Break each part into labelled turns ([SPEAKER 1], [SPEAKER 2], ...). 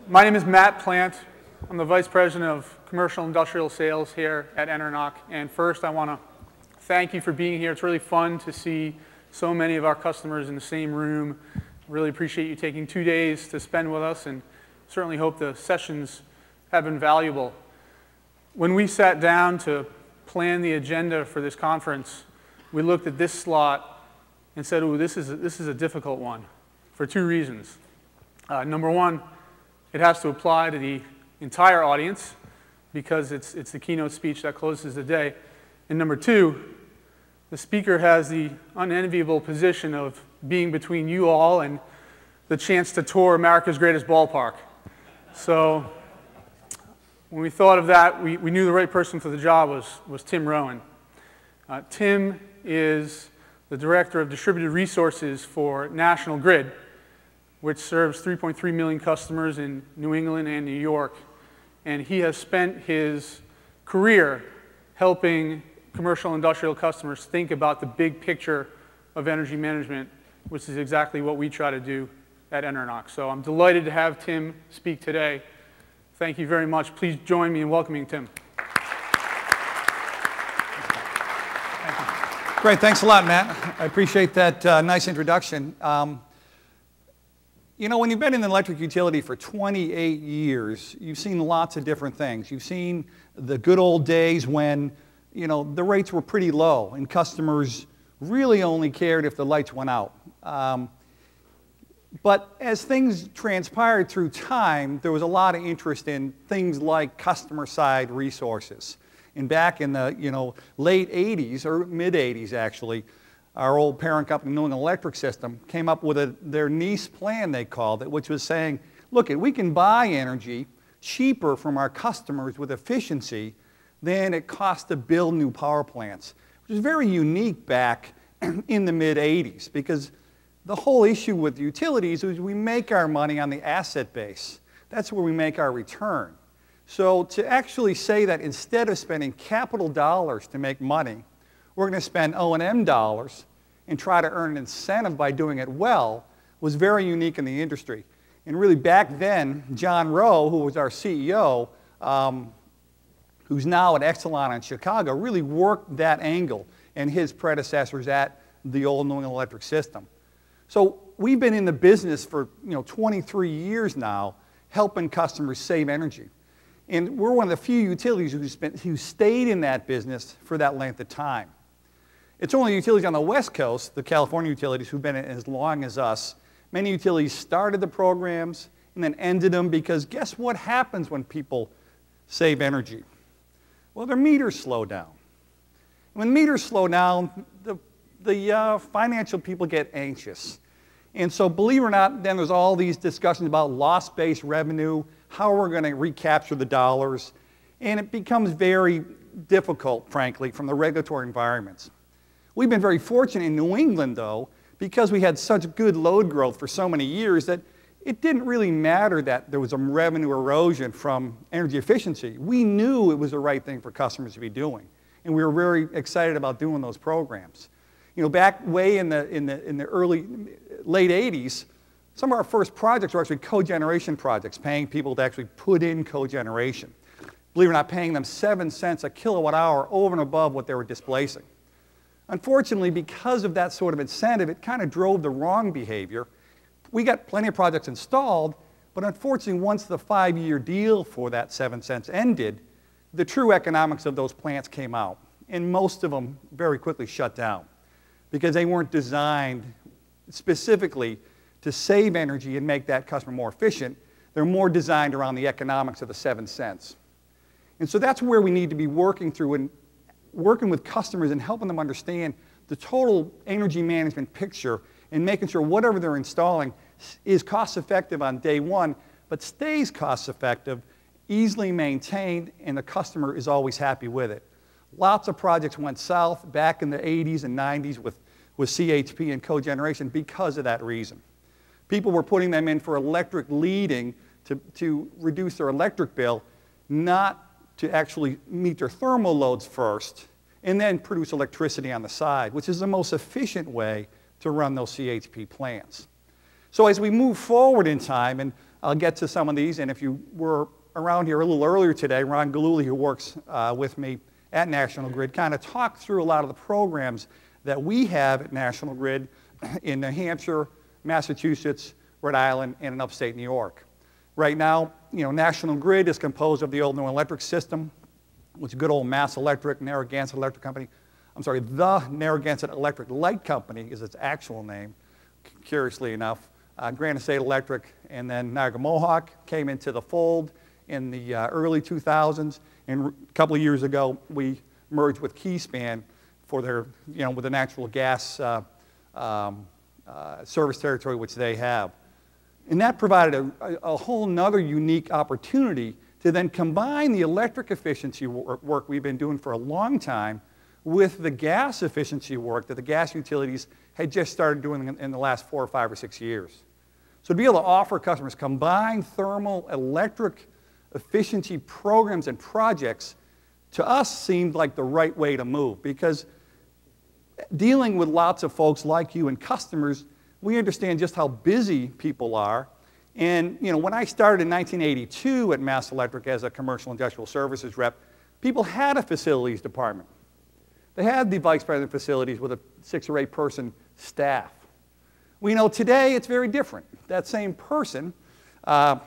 [SPEAKER 1] My name is Matt Plante. I'm the Vice President of Commercial Industrial Sales here at EnerNOC. And first, I want to thank you for being here. It's really fun to see so many of our customers in the same room. Really appreciate you taking 2 days to spend with us, and certainly hope the sessions have been valuable. When we sat down to plan the agenda for this conference, we looked at this slot and said, "Ooh, this is a difficult one," for 2 reasons. Number one, it has to apply to the entire audience because it's the keynote speech that closes the day. And number two, the speaker has the unenviable position of being between you all and the chance to tour America's greatest ballpark. So when we thought of that, we knew the right person for the job was Tim Roughan. Tim is the Director of Distributed Resources for National Grid, which serves 3.3 million customers in New England and New York. And he has spent his career helping commercial industrial customers think about the big picture of energy management, which is exactly what we try to do at EnerNOC. So I'm delighted to have Tim speak today. Thank you very much. Please join me in welcoming Tim.
[SPEAKER 2] Great, thanks a lot, Matt. I appreciate that nice introduction. You know, when you've been in the electric utility for 28 years, you've seen lots of different things. You've seen the good old days when, you know, the rates were pretty low and customers really only cared if the lights went out. But as things transpired through time, there was a lot of interest in things like customer-side resources. And back in the late 80s, or mid-80s actually, our old parent company, New England Electric System, came up with their NECE plan, they called it, which was saying, look, we can buy energy cheaper from our customers with efficiency than it costs to build new power plants, which is very unique back in the mid-80s, because the whole issue with utilities is we make our money on the asset base. That's where we make our return. So to actually say that instead of spending capital dollars to make money, we're going to spend O&M dollars and try to earn an incentive by doing it well was very unique in the industry. And really back then, John Rowe, who was our CEO, who's now at Exelon in Chicago, really worked that angle and his predecessors at the old New England Electric System. So we've been in the business for 23 years now, helping customers save energy. And we're one of the few utilities who stayed in that business for that length of time. It's only utilities on the West Coast, the California utilities, who've been in it as long as us. Many utilities started the programs and then ended them because guess what happens when people save energy? Well, their meters slow down. When meters slow down, the financial people get anxious. And so believe it or not, then there's all these discussions about loss-based revenue, how we're going to recapture the dollars, and it becomes very difficult, frankly, from the regulatory environments. We've been very fortunate in New England, though, because we had such good load growth for so many years that it didn't really matter that there was some revenue erosion from energy efficiency. We knew it was the right thing for customers to be doing, and we were very excited about doing those programs. You know, back way in the late 80s, some of our first projects were actually cogeneration projects, paying people to actually put in cogeneration. Believe it or not, paying them 7 cents a kilowatt hour over and above what they were displacing. Unfortunately, because of that sort of incentive, it kind of drove the wrong behavior. We got plenty of projects installed, but unfortunately, once the 5-year deal for that 7 cents ended, the true economics of those plants came out, and most of them very quickly shut down because they weren't designed specifically to save energy and make that customer more efficient. They're more designed around the economics of the 7 cents. And so that's where we need to be working through and working with customers and helping them understand the total energy management picture and making sure whatever they're installing is cost effective on day one, but stays cost effective, easily maintained, and the customer is always happy with it. Lots of projects went south back in the 80s and 90s with CHP and cogeneration because of that reason. People were putting them in for electric leading to reduce their electric bill, not to actually meet their thermal loads first and then produce electricity on the side, which is the most efficient way to run those CHP plants. So as we move forward in time, and I'll get to some of these, and if you were around here a little earlier today, Ron Galuli, who works with me at National Grid, kind of talked through a lot of the programs that we have at National Grid in New Hampshire, Massachusetts, Rhode Island, and in upstate New York. Right now, National Grid is composed of the old New England Electric System, which is good old Mass Electric, Narragansett Electric Company. I'm sorry, the Narragansett Electric Light Company is its actual name, curiously enough. Granite State Electric, and then Niagara Mohawk came into the fold in the early 2000s, and a couple of years ago we merged with Keyspan for their, with the natural gas service territory which they have. And that provided a whole nother unique opportunity to then combine the electric efficiency work we've been doing for a long time with the gas efficiency work that the gas utilities had just started doing in the last 4 or 5 or 6 years. So to be able to offer customers combined thermal electric efficiency programs and projects, to us seemed like the right way to move, because dealing with lots of folks like you and customers, we understand just how busy people are. And when I started in 1982 at Mass Electric as a commercial industrial services rep, people had a facilities department. They had the vice president of facilities with a 6 or 8 person staff. We know today it's very different. That same person,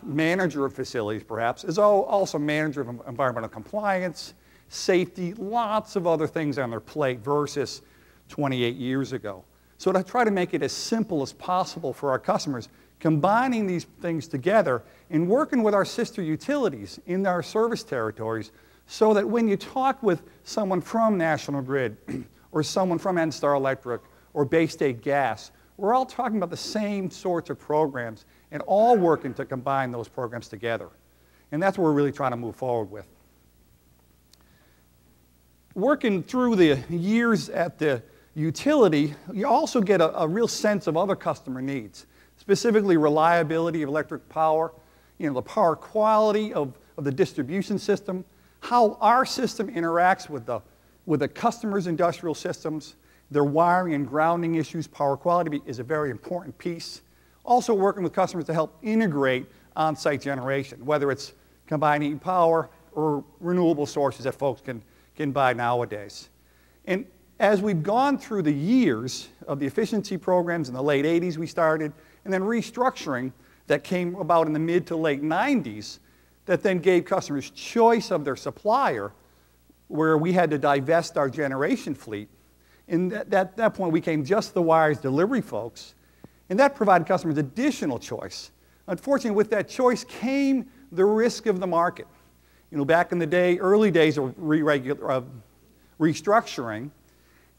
[SPEAKER 2] manager of facilities perhaps, is also manager of environmental compliance, safety, lots of other things on their plate versus 28 years ago. So to try to make it as simple as possible for our customers, combining these things together and working with our sister utilities in our service territories, so that when you talk with someone from National Grid or someone from NSTAR Electric or Bay State Gas, we're all talking about the same sorts of programs and all working to combine those programs together. And that's what we're really trying to move forward with. Working through the years at the utility, you also get a real sense of other customer needs, specifically reliability of electric power, the power quality of the distribution system, how our system interacts with the customer's industrial systems, their wiring and grounding issues. Power quality is a very important piece. Also working with customers to help integrate on-site generation, whether it's combined heat and power or renewable sources that folks can buy nowadays. And as we've gone through the years of the efficiency programs in the late 80s we started, and then restructuring that came about in the mid to late 90s, that then gave customers choice of their supplier, where we had to divest our generation fleet. And at that point, we became just the wires delivery folks, and that provided customers additional choice. Unfortunately, with that choice came the risk of the market. Back in the day, early days of restructuring,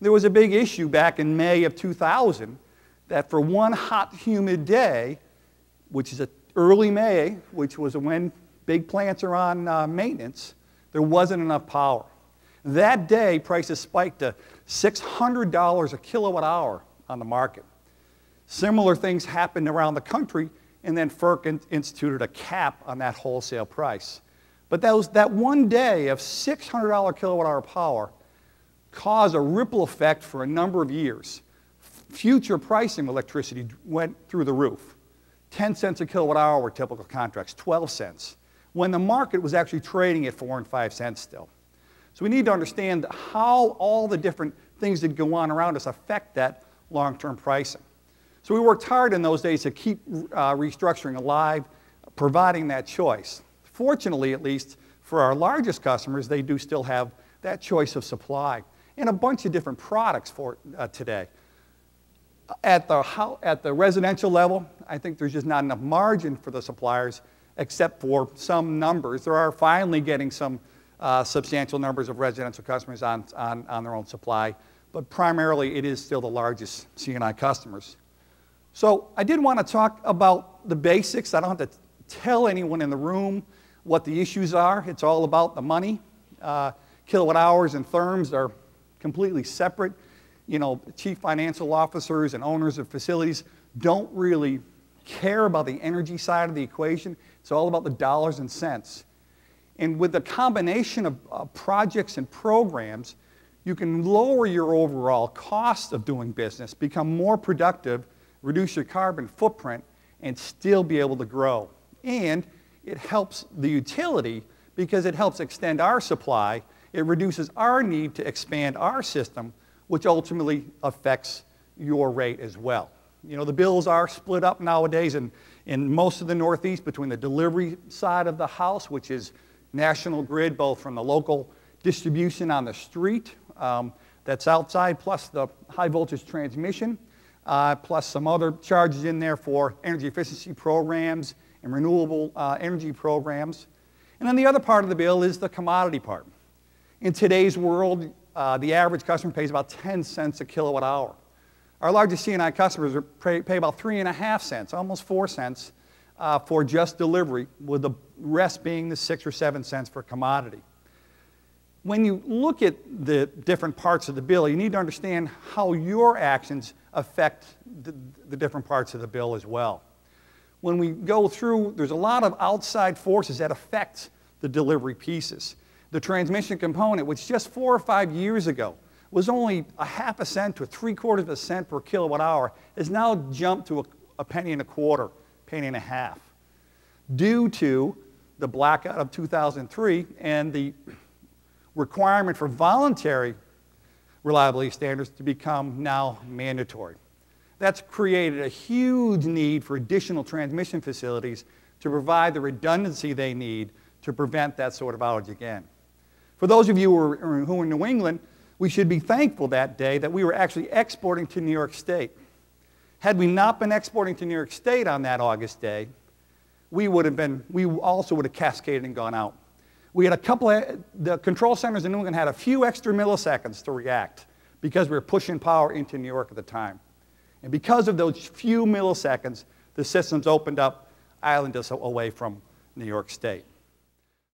[SPEAKER 2] there was a big issue back in May of 2000 that for one hot, humid day, which is early May, which was when big plants are on maintenance, there wasn't enough power. That day, prices spiked to $600 a kilowatt hour on the market. Similar things happened around the country, and then FERC instituted a cap on that wholesale price. But that one day of $600 kilowatt hour power caused a ripple effect for a number of years. Future pricing of electricity went through the roof. 10 cents a kilowatt hour were typical contracts, 12 cents, when the market was actually trading at 4 and 5 cents still. So we need to understand how all the different things that go on around us affect that long-term pricing. So we worked hard in those days to keep restructuring alive, providing that choice. Fortunately, at least for our largest customers, they do still have that choice of supply and a bunch of different products for today. At the residential level, I think there's just not enough margin for the suppliers, except for some numbers. There are finally getting some substantial numbers of residential customers on their own supply, but primarily it is still the largest C&I customers. So I did want to talk about the basics. I don't have to tell anyone in the room what the issues are. It's all about the money. Kilowatt hours and therms are completely separate. Chief financial officers and owners of facilities don't really care about the energy side of the equation. It's all about the dollars and cents. And with the combination of projects and programs, you can lower your overall cost of doing business, become more productive, reduce your carbon footprint, and still be able to grow And it helps the utility because it helps extend our supply. It reduces our need to expand our system, which ultimately affects your rate as well. You know, the bills are split up nowadays in most of the Northeast between the delivery side of the house, which is national grid, both from the local distribution on the street that's outside, plus the high voltage transmission, plus some other charges in there for energy efficiency programs and renewable energy programs. And then the other part of the bill is the commodity part. In today's world, the average customer pays about 10 cents a kilowatt hour. Our largest C&I customers pay about 3.5 cents, almost 4 cents, for just delivery, with the rest being the 6 or 7 cents for commodity. When you look at the different parts of the bill, you need to understand how your actions affect the different parts of the bill as well. When we go through, there's a lot of outside forces that affect the delivery pieces. The transmission component, which just 4 or 5 years ago was only 0.5 cent to 3/4 cent per kilowatt hour, has now jumped to a penny and a quarter, penny and a half, due to the blackout of 2003 and the requirement for voluntary reliability standards to become now mandatory. That's created a huge need for additional transmission facilities to provide the redundancy they need to prevent that sort of outage again. For those of you who are in New England, we should be thankful that day that we were actually exporting to New York State. Had we not been exporting to New York State on that August day, we also would have cascaded and gone out. We had the control centers in New England had a few extra milliseconds to react because we were pushing power into New York at the time. And because of those few milliseconds, the systems opened up, islanded us away from New York State.